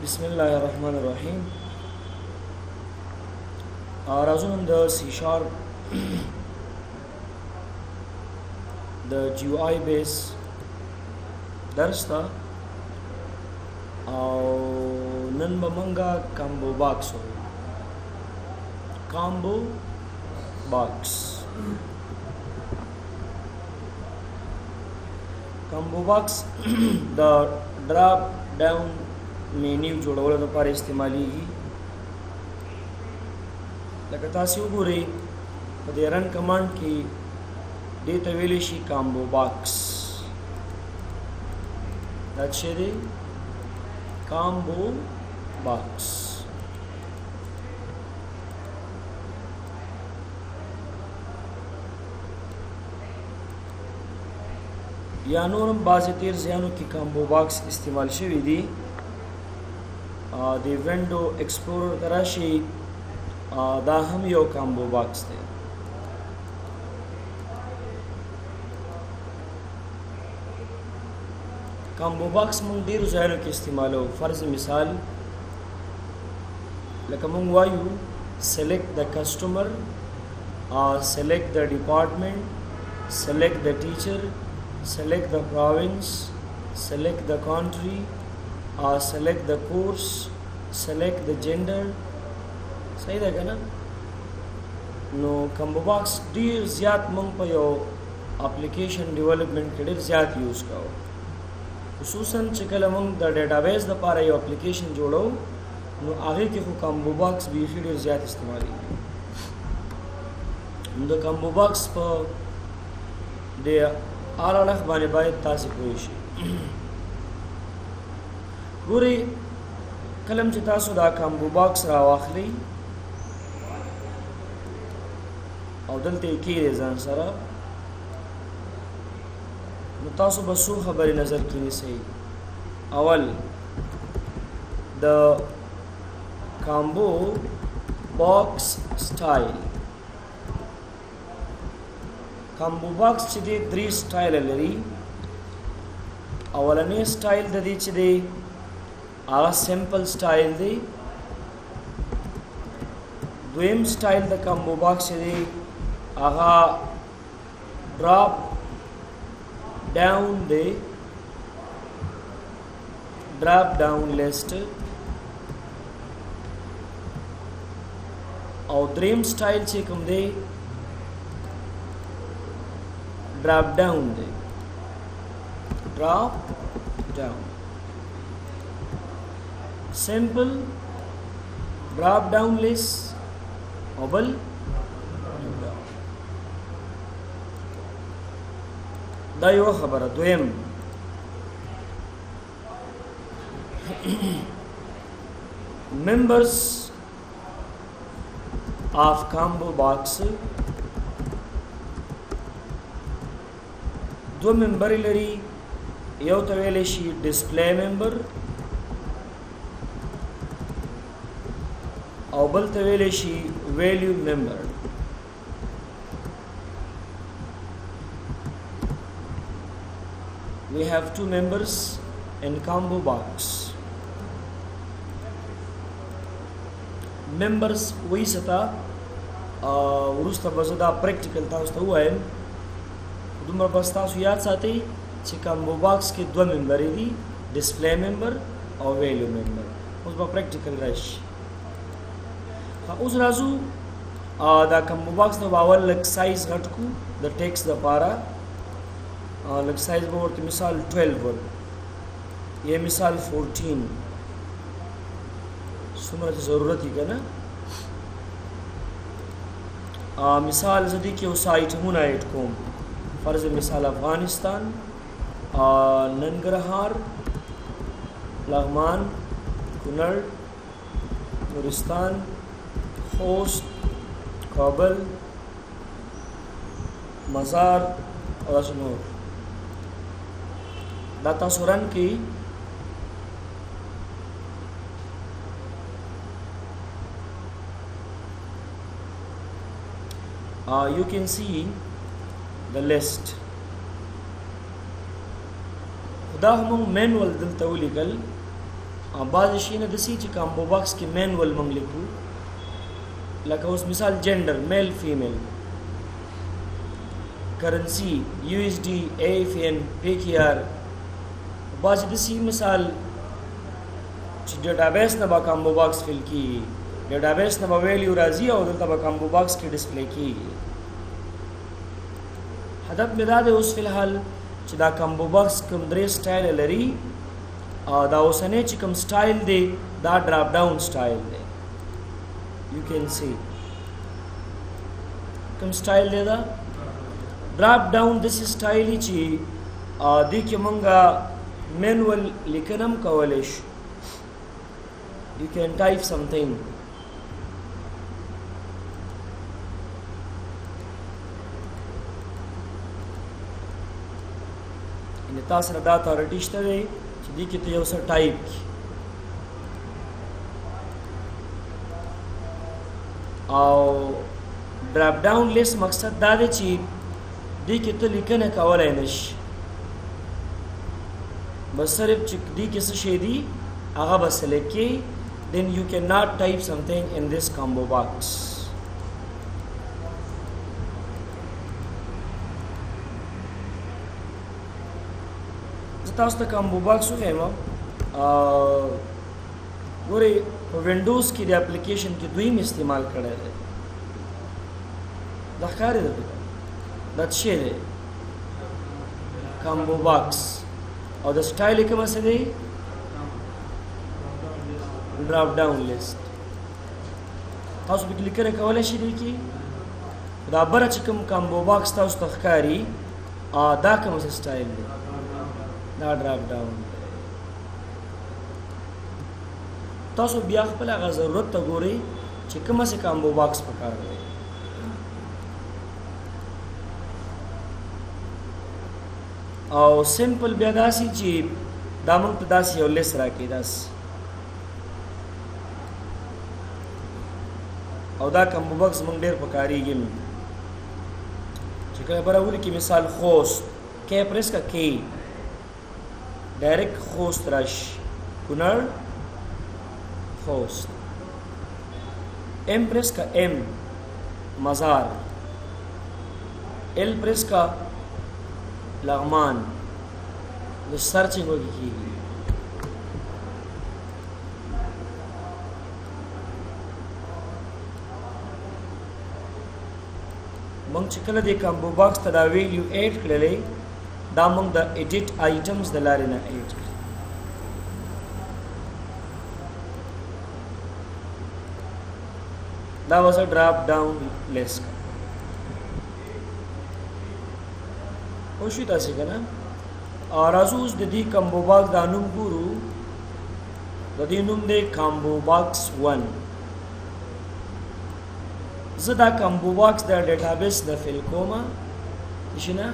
بسم الله الرحمن الرحیم. راځو نن د سی شارپ د جی او آی بیس درس ته او نن به مونږه کامبو باکس وایو. کامبو باکس د ډراپ ډاون مینیو جوړولو لپاره استعمالیږي. لکه تاسو وګورئ په دې رن کمانډ کې دې ته ویلی شي کامبو باکس. دا څه دی؟ کامبو باکس. یا نورم بعضې تیر ځایانو کې کامبو باکس استعمال شوي دي. د وینډو ایکسپلورر ته راشئ، دا هم یو کامبو باکس دی. کامبو باکس مونږ ډېرو ځایونو کې استعمالوو. فرض مثال لکه مونږ وایو select the customer, select the department, select the teacher, select the province, select the country, select the course, select the gender. صحیح ده که نه؟ نو کامبو باکس ډېر زیات مونږ په یو اپلیکیشن ډیولپمنټ کې ډېر زیات یوز کوو. خصوصا چې کله مونږ د ډیټابیس دپاره یو اپلیکیشن جوړو نو هغې کې خو کامبو باکس بیخي ډېر زیات استعمالیږي. نو د کامبو باکس په د هر اړخ باندې باید تاسې پوه شئ. ګورئ کله چې تاسو دا کامبو باکس راواخلئ او دلته یې کښېږدئ ځان سره، نو تاسو به څو خبرې نظر کې نیسئ. اول د کامبو باکس سټایل. کامبو باکس چې دی 3 سټایل لري. اولنی سټایل د دې چې دی هغه سمپل سټایل دی. دویم سټایل د کامبو باکس چې دی هغه ډراپ ډاون دی، ډراپ ډاون لیست. او دریم سټایل چې کوم دی ډراپ ډاون دی، ډراپ ډاون. سمپل ډراپ ډاون لیست او بل دا یو خبره. دویم members of combo box دو ممبر لري. یو ته ویلی شي ډسپلی ممبر او بل ته ویلی شي ویلیو ممبر. We have two members in combo box. members وی ستا وروسته به زه دا پریکټیکل تاسو ته ووایم. دومره بس تاسو یاد ساتئ چې کامبو باکس کې دوه ممبرې دي، ډسپلی ممبر او ویلیو ممبر. اوس به پریکټیکل راشي. اوس راځو دا کامبو باکس نو به اول لږ سایز غټ کړو د ټیکس دپاره. لږ سایز به ورته مثال 12 ورکړو یا مثال 14 څومره چې ضرورت وي که نه. مثال زه دې کې اوس آیټمونه ایډ کوم. فرض مثال افغانستان، ننګرهار، لغمان، کونړ، نورستان، خوست، کابل، مزار او داسې نور. دا تاسو رن کړئ. You can see the list. دا هم مینوال دلته ولیکل بعض شي نه دسی چې کامبو باکس کې مینول مونږ لیکو لکه اوس مثال جنډر میل فیمیل کرنسی USD AFN PKR بعض دسی مثال چې ډیټابیس نه با کامبو باکس فل کی ډیټابیس نه به ویلیو راځي او دلته به کامبو باکس کې ډسپلی کیږي هدف مې دا دی اوس فی الحال چې دا کامبو باکس کوم درې سټایل لري او دا اوسنی چې کوم سټایل دی دا ډراپ ډاون سټایل دی یو کین سی کوم سټایل دی دا ډراپ ډاون داسې سټایل چې دې کې مونږه مینول لیکنم کولی شو you can type something ان تاسو را دا اتورټی شته دی چې دې کې ته یو څه ټایپ کړي او ډراپ ډاون لیست مقصد دا دی چې دې کې ته لیکنه کولی نه شي بس صرف چې دې کې څه شی دي هغه به سلیکټ کړي then you cannot type something in this combo box تاسو ته کامبو باکس وښیم ګورئ په وینډوز کې د اپلیکیشن کې دویم استعمال کړی دی دا ښکاري درته دا څه شی دی کامبو باکس او د سټایل یې کومه څه دی drop down list تاسو به لیکنه کولای شئ دې کې دا بره چې کوم کامبو باکس تاسو ته ښکاري دا کوم څه سټایل دی دا ډراپ ډاون تاسو بیا خپل هغه ضرورت ته ګورئ چې کومه څه کامبو باکس پکار دی او سمپل بیا داسې چې دا موږ ته داسې یو لیست راکړي داسې او دا کامبو باکس مونږ ډېر پکارېږي چې کله به راولیکي مثال خوست کې پریس کا کې ډایرکټ خوست راشي کونړ خوست ایم پریس کا ایم مزار ایل پریس کا لغمان د سرچینګ وکړي مونږ چې کله د کامبو باکس ته دا ویلیو ایډ کړلې دا مونږ د ایډیټ آیټمز د لارې نه ایډ کړي دا واز ا ډراپ ډاون لیست او شو تاسو کنه راځو اوس د دې کامبو باکس دا نوم ګورو د دې نوم دی کامبو باکس 1 زه دا کامبو باکس د ډیټابیس د فیل کومه شنه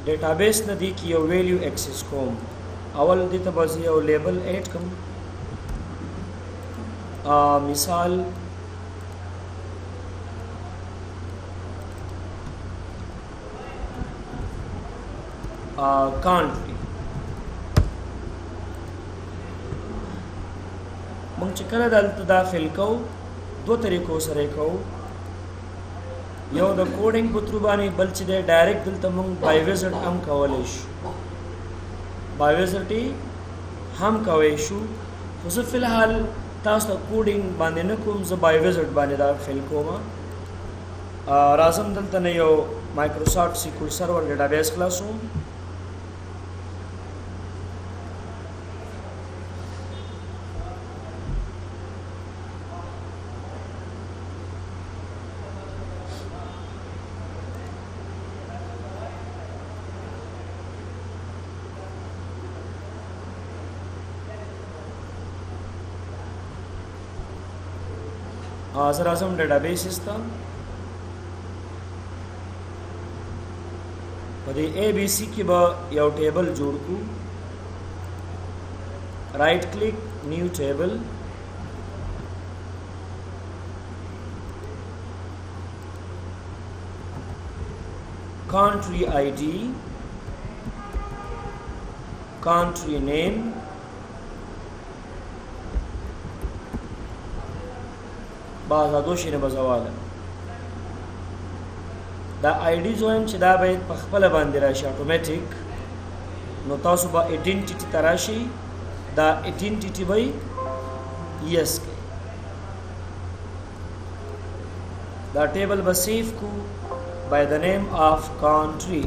ډیټابیس نه دی کې یو ویلیو اکسس کوم اول دې ته بس یو لیبل ایډ کوم مثال country مونږ چې کله دلته دا فیل کوو دو طریقو سره کوو یو د کوډینګ په تر باندې بل چې د ډایرکټ دلته مونږ بای ویزټ هم کولای شو بای ویزټ هم کوي شو خو زه فی الحال تاسو کوډینګ باندې نه کوم زه بای ویزټ باندې دا فیل کوم راځم دلته نه یو مایکروسافټ سیکول سرور ډیټابیس خلاصوم زه راځم ډیټابیسز ته په دې ABC کې به یو ټیبل جوړ کړو رائټ کلیک نیو ټیبل country ID country name بازادو شي نه بزواله دا آی ډي زویم چې دا باید په خپل باندې راشي اتوماتیک نو تاسو به ایډنټیټي تراشي دا ایډنټیټي به یس کې دا ټیبل به سیف کو by the name of country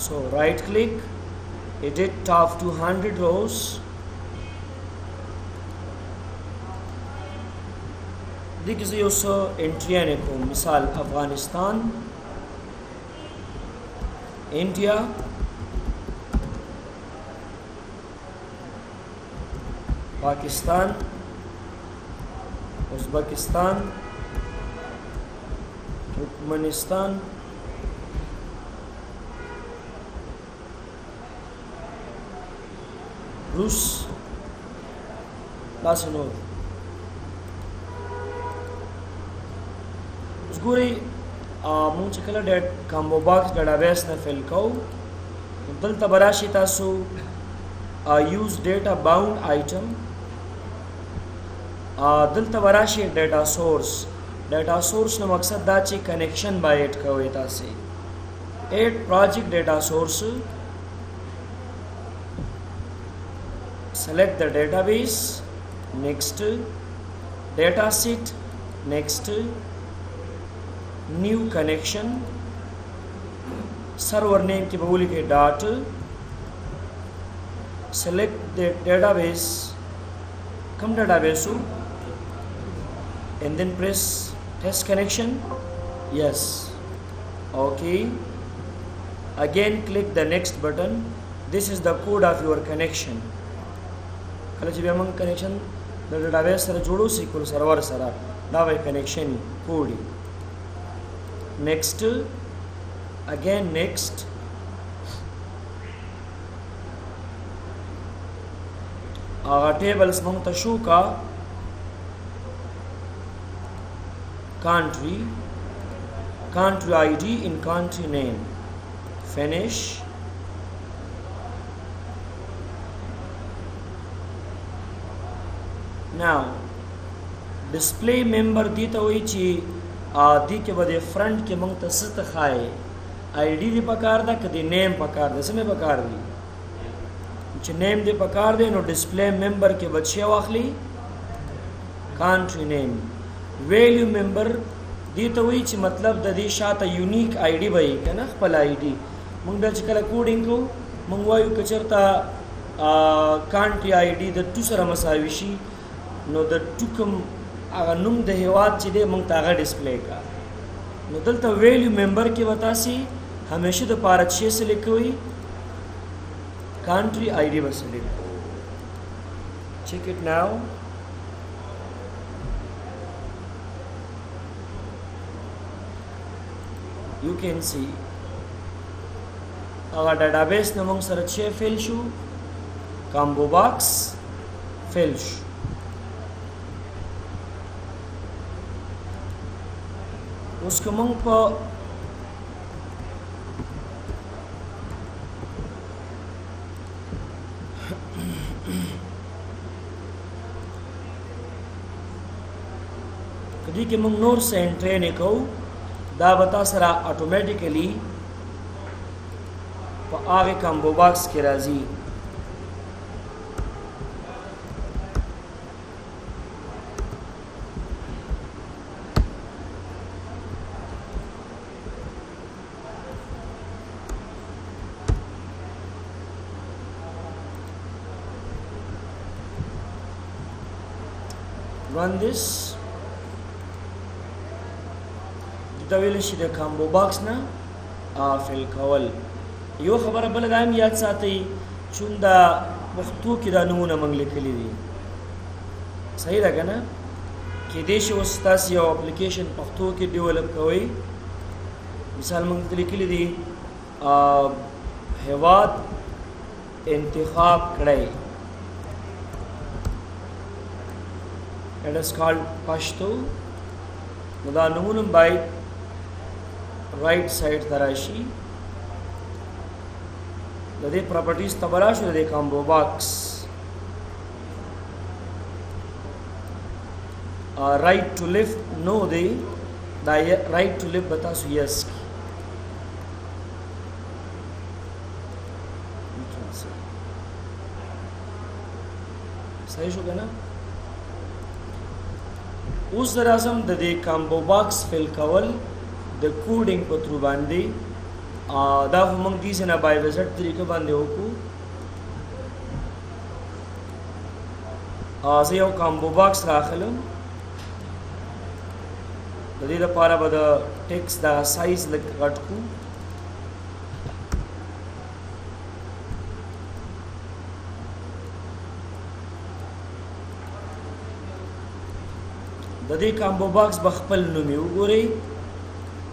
so right click edit top 200 rows देखिए ये उस एंट्री आने को मिसाल अफगानिस्तान इंडिया Pakistan Uzbekistan Turkmenistan रूस लासिनोर ګوري مونږ چې کله د کامبو باکس ډیټابیس نه فل کوو دلته به راشي تاسو یوز ډیټا باوند آیټم دلته به راشي ډیټا سورس نو مقصد دا چې کنیکشن به ایډ کوئ تاسې ایډ پروجیکټ ډیټا سورس select the database next data set next new connection server name की बोली के dot select the database come database and then press test connection yes okay again click the next button this is the code of your connection कल जब हम connection the database sir जोड़ो SQL server sir da by connection code next again next tables monta show ka country ID in country name finish now display member दी तो वही ची दी के बदे फ्रंट के मंग तसत खाए आईडी दी पकार दा कदी नेम पकार दे समय पकार दी च नेम दे पकार दे नो डिस्प्ले मेंबर के बच्चे वाखली कंट्री नेम वैल्यू मेंबर दी तो वही ची मतलब द दी शाता यूनिक आईडी भाई कना खपल आईडी मंग द चकला कोडिंग को मंगवायु कचरता कंट्री आईडी द दूसरा मसाविशी نو د ټوکم هغه نوم د هیواد چې د مونږ ته هغه ډسپلی کا نو دلته ویلیو ممبر کې وتاسي همیشه د پاره چې سلیکټ وي کنټری آی ډي به سلیکټ چیک اټ ناو یو کین سی هغه ډیټابیس نه مونږ سره چې فیل شو کامبو باکس فیل شو उसको मंग पर कभी के मंग नोर से एंट्री ने को दा बता सरा ऑटोमेटिकली पर आगे कॉम्बो बॉक्स के राजी run this دا ویل شي د کامبو باکس نه فل کول یو خبره بل دایم یاد ساتي چون دا پښتو کې دا نمونه موږ لیکلي دي صحیح ده کنه کې دې شو تاسو یو اپلیکیشن پښتو کې ډیولپ کوئ مثال موږ لیکلي دي هیواد انتخاب کړئ it is called Pashto the nomunum by right side tarashi the properties tabarash the combo box right to live no دی دا right to live بتا سو yes کی صحیح شو کنه اوس درازم د دې کامبو باکس فل کول د کوډینګ په تر باندې دا هم دې سره بای وزټ طریقه باندې وکړو زه یو کامبو باکس راخلم د دې لپاره به د ټیکس دا سایز لږ غټ کو د دې کامبو باکس بخپل نوم یې وګورئ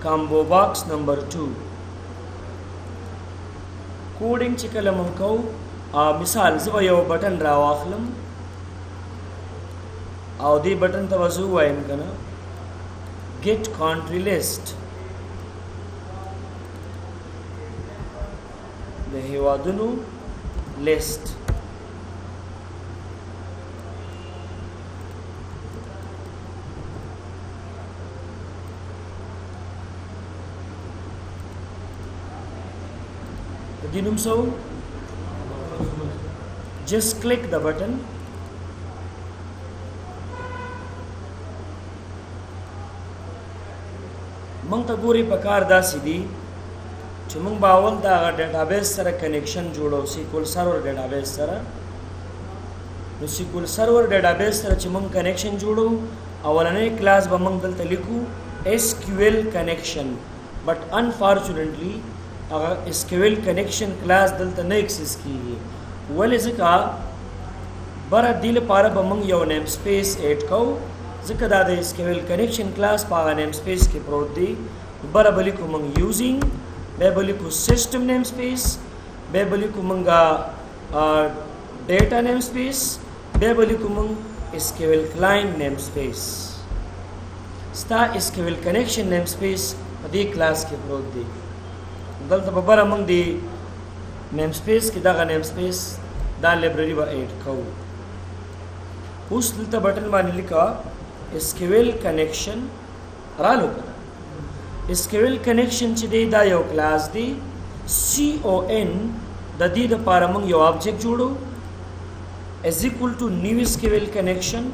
کامبو باکس نمبر 2 کوډینګ چې کله مونږ کوو مثال زه یو بټن را واخلم او دې بټن ته وځو وایم کنه get country list د هیوادونو list dinum so just click the button مونږ ته ګوري په کار داسې دي چې مونږ باول دا ډیټابیس سره کنیکشن جوړو سیکول سرور ډیټابیس سره نو سیکول سرور ډیټابیس سره چې مونږ کنیکشن جوړو اولنې کلاس به مونږ دلته لیکو SQL connection but unfortunately هغه SQL connection کلاس دلته نه ایکسس کیږي ولې ځکه بره دې لپاره به مونږ یو نیم سپیس ایډ کوو ځکه دا د SQL connection کلاس په هغه نیم سپیس کې پروت دی بره به لیکو مونږ یوزینګ بیا به لیکو سیسټم نیم سپیس بیا به لیکو مونږ ډیټا نیم سپیس بیا به لیکو مونږ SQL client نیم سپیس ستا SQL connection نیم سپیس په دې کلاس کې پروت دی دلته به بره مونږ دی نیم سپیس کې دغه نیم سپیس دا لایبرری به ایډ کوو اوس دلته بټن باندې لیکه SQL connection رالو کنه SQL connection چې دی دا یو کلاس دی CON د دې لپاره موږ یو آبجیکټ جوړو is equal to new SQL connection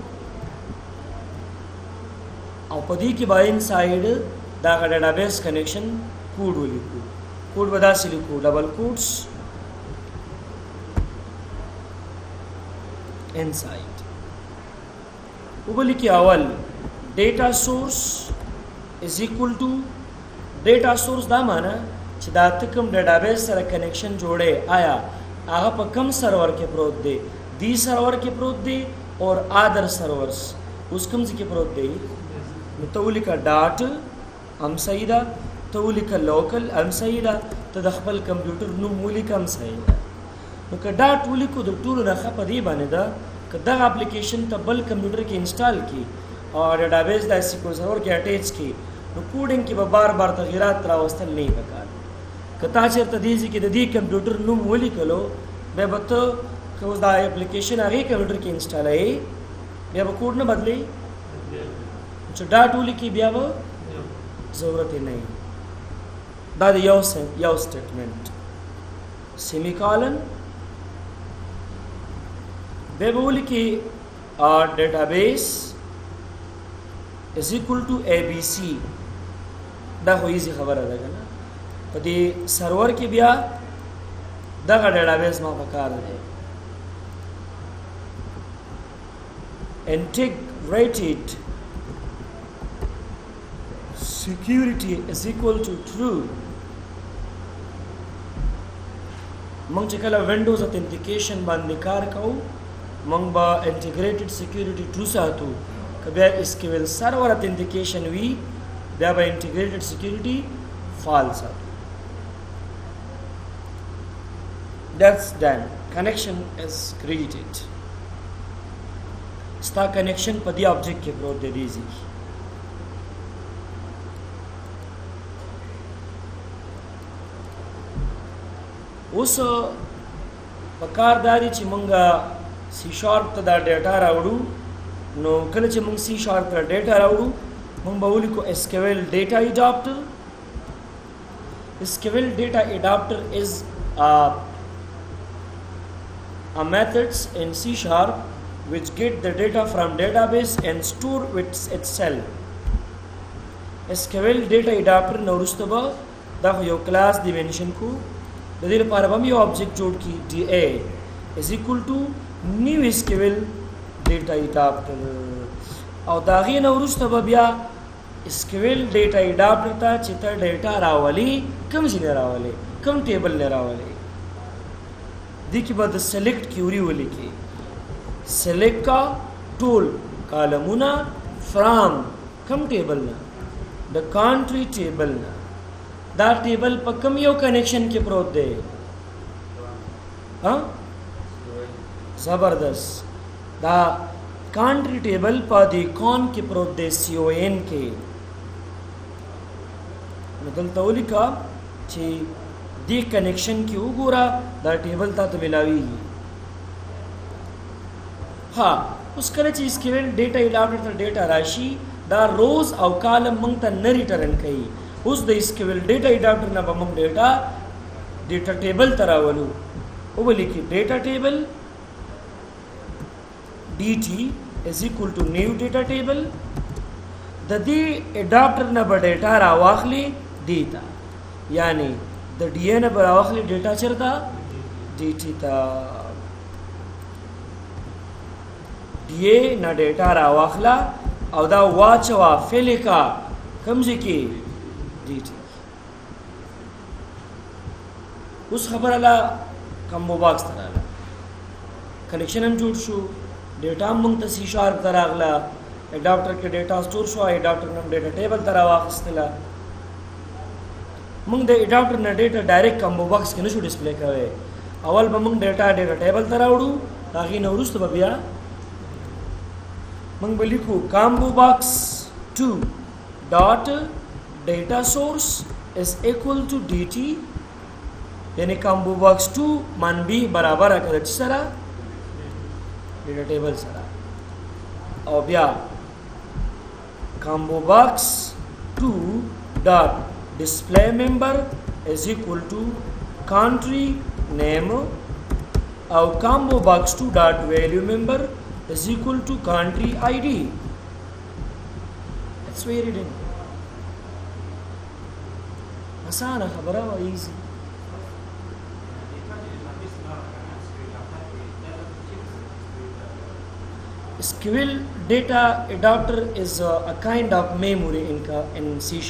او په دې کې به انساید دا ډیټابیس کنیکشن کوډ ولیکو کوډ به داسې لیکو ډبل کوټس inside وبلیکي اول data source is equal to data source دا معنی چې دا کوم ډیټابیس سره کنیکشن جوړه آیا هغه په کوم سرور کې پروت دی دی سرور کې پروت دی اور ادر سرورز اوس کوم ځای کې پروت دی نو ته ولیکه ډاټ هم صحیح ده ته ولیکه لوکل هم صحیح ده ته د خپل کمپیوټر نوم ولیکه هم صحیح ده نو که ډاټ ولیکو د ټولو نه ښه په دې باندې ده که دغه اپلیکیشن ته بل کمپیوټر کې انسټال کی او ډیټابیس د SQL سرور کې اٹیچ کی نو کوډینګ کې به بار بار تغیرات راوستل نه پکار که تا چېرته دې ځای کې د دې کمپیوټر نوم ولیکلو بیا به ته که اوس دا اپلیکیشن هغې کمپیوټر کې انسټالوي بیا به کوډ نه بدلی چې ډاټ ولیکي بیا به ضرورت یې نه وي دا د یو سټیټمنټ سیمی کالن بیا به ولیکي ډیټابیس is equal to ABC دا خو ایزی خبره ده کنه په دې سرور کې بیا دغه ډیټابیس ما پکار دی integrated security is equal to true مونږ چې کله وینډوز اتنټیکیشن باندې کار کوو مونږ به انټیګریټډ سکیورټي ټرو ساتو که بیا SQL سرور اتنټیکیشن وي بیا به انټیګریټډ سکیورټي فالس ساتو that's done connection is created ستا کنیکشن په دې آبجیکټ کې پروت دی دیزي اوس په کار داري چې مونږه C# ته دا ډیټا راوړو نو کله چې موږ سی شارپ ته ډیټا راوړو موږ به ولیکو SQL data adapter. SQL data adapter is a methods in C sharp which get the data from database and store itself. SQL data adapter نو وروسته به دا یو کلاس دی منشن کو د دې لپاره به یو آبجیکټ جوړ کی DA is equal to new SQL data adapter او دا غي نو وروسته به بیا SQL data adapter ته چې ته ډیټا راولي کوم ځای نه راولي کوم ټیبل نه راولي دي کې به د سلیکټ کیوري ولیکي سلیکټ کا ټول کالمونه فرام کوم ټیبل نه د کانټری ټیبل نه دا ټیبل په کوم یو کنیکشن کې پروت دی ها زبردست دا کانټری ټیبل په دی کون کې پروت دی CON کې نو دلته ولیکا چې دی کنیکشن کې وګوره دا ټیبل ته ملاويږي ها اوس کله چې SQL ډیټا اډاپټر ته ډیټا راشي دا روز او کالم مونږ ته نه ریټرن کوي اوس د SQL ډیټا اډاپټر نه به موږ ډیټا ټیبل ته راولو او ولیکي ډیټا ټیبل DT is equal to new data table د دې اډاپټر نه به ډیټا راواخلي دیتا یعنی د DA نه به راواخلي ډیټا چرته DT ته DA نه ډیټا راواخلا او دا واچوا فلیکا کمزې کې DT اوس خبره لا کمبو باکس ته راغله کنیکشن هم جوړ شو ډیټا موږ ته C# ته راغله اډاپټر کې ډیټا سٹور شو اډاپټر نم ډیټا ټیبل ته راواخستله موږ د اډاپټر نه ډیټا ډایرکټ کمبو باکس کې نشو ډسپلی کوي اول به موږ ډیټا ټیبل ته راوړو هغه نو وروسته به بیا موږ به لیکو کمبو باکس 2 ډاټ ډیټا سورس is equal to DT یعنی کمبو باکس 2 منبی برابر کړه چې سره ډیټا ټیبل سره او بیا combo box 2 dot display member is equal to country name or combo box 2 dot value member is equal to country ID. That's very done. Asana khabara wa easy. SQL data adapter is a kind of memory in C#,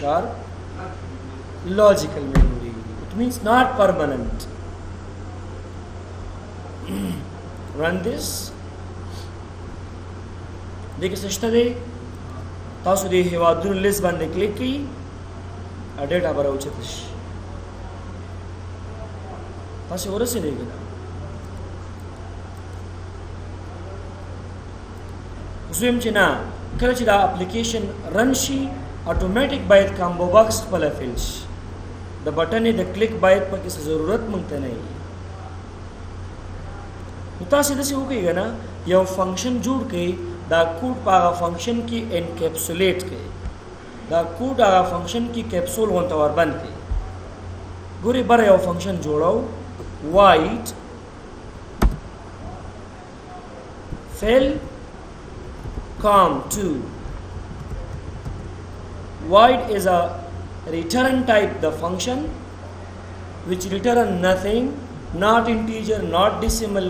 logical memory. It means not permanent. Run this. देखिए सस्ता दे तासु दे हेवादुन लिस्ट बांधे क्लिक की डेटा पर उचित तासु और से देगा زویم چې نه کله چې دا اپلیکیشن رن شي اتوماتیک باید کامبو باکس خپل فیل شي د بټن د کلیک باید پکې څه ضرورت مونږ ته نه وي نو تاسو د څه وکړئ نه یو فنکشن جوړ کړئ دا کوډ په هغه فنکشن کې انکیپسولیټ کړئ دا کوډ هغه فنکشن کې کیپسول غونډه ور باندې کړئ ګوري بر یو فنکشن جوړاو وایټ فیل com2 void is a return type the function which return nothing not integer not decimal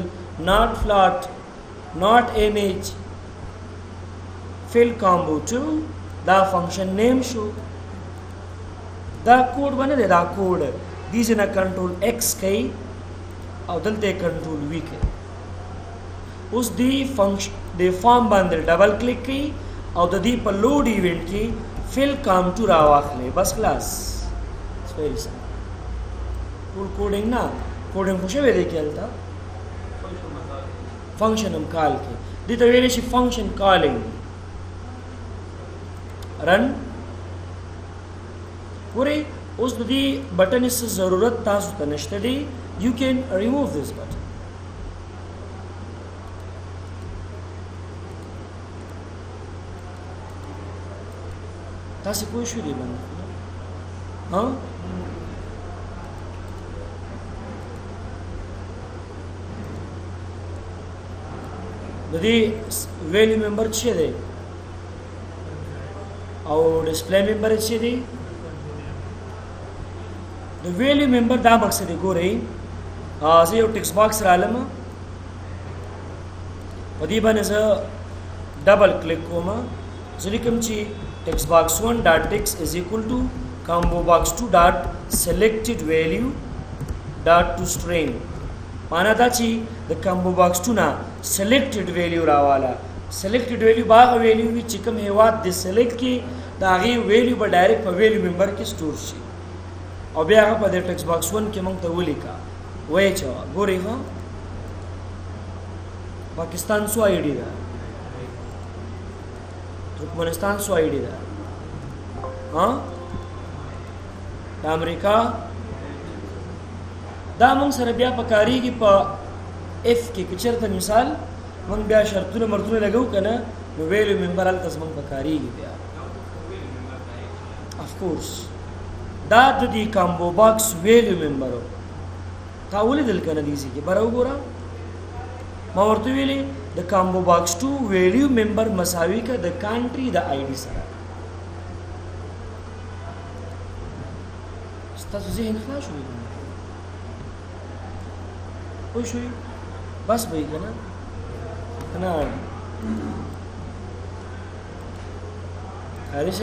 not float not image fill combo2 the function name show the code bane the code these in a control x kai او دلته control v kai us the function د فارم باندې ډبل کلیک کړئ او د دې په لوډ ایونت کې فل com2 راواخلئ بس خلاص ویری سم ټول کوډینګ نه کوډینګ خو شوی دی کېلته فنکشن هم کال کې دې ته ویل شي فنکشن کالینګ رن ګورئ اوس د دې بټن هیڅ ضرورت تاسو ته نشته دی یو کین ریموو دس بټن تاسو پوه شئ دی باندې ها د دې ویلیو ممبر څه دی او ډسپلی ممبر څه دی د ویلیو ممبر دا مقصد ګورئ زه یو ټیکس باکس رالم په دې باندې زه ډبل کلیک کوم زه لیکم چې ټیکس باکس 1 ډاټ ټیکس از ایکوال ټو کامبو باکس 2 ډاټ سلیکټډ ویلیو ډاټ ټو سټرینګ معنا دا چې د کامبو باکس 2 نه سلیکټډ ویلیو راواله سلیکټډ ویلیو باغ ویلیو وی چې کوم هیواد د سلیکټ کې دا غي ویلیو به ډایرکټ په ویلیو ممبر کې سٹور شي او بیا هغه په د ټیکس باکس 1 کې موږ ته ولیکا وای چا ګورئ ها पाकिस्तान सो आईडी दा तुर्कमेनिस्तान सो आईडी दा हाँ अमेरिका दा मंग सर बिया पकारी की पा एफ के किचर था मिसाल मंग बिया शर्तुन मर्तुन लगाऊ कना वेल्यू मेंबर आल तस मंग पकारी की बिया ऑफ कोर्स दा दी कॉम्बो बॉक्स वेल्यू मेंबर हो तावली दिल कना दीसी के बराउ गोरा ما ورته ویلې د کامبو باکس 2 ویلیو ممبر مساوي کا د کانټری د آی ډي سره ستاسو ذهن خلاص شوی خو شوی بس به کنه کنه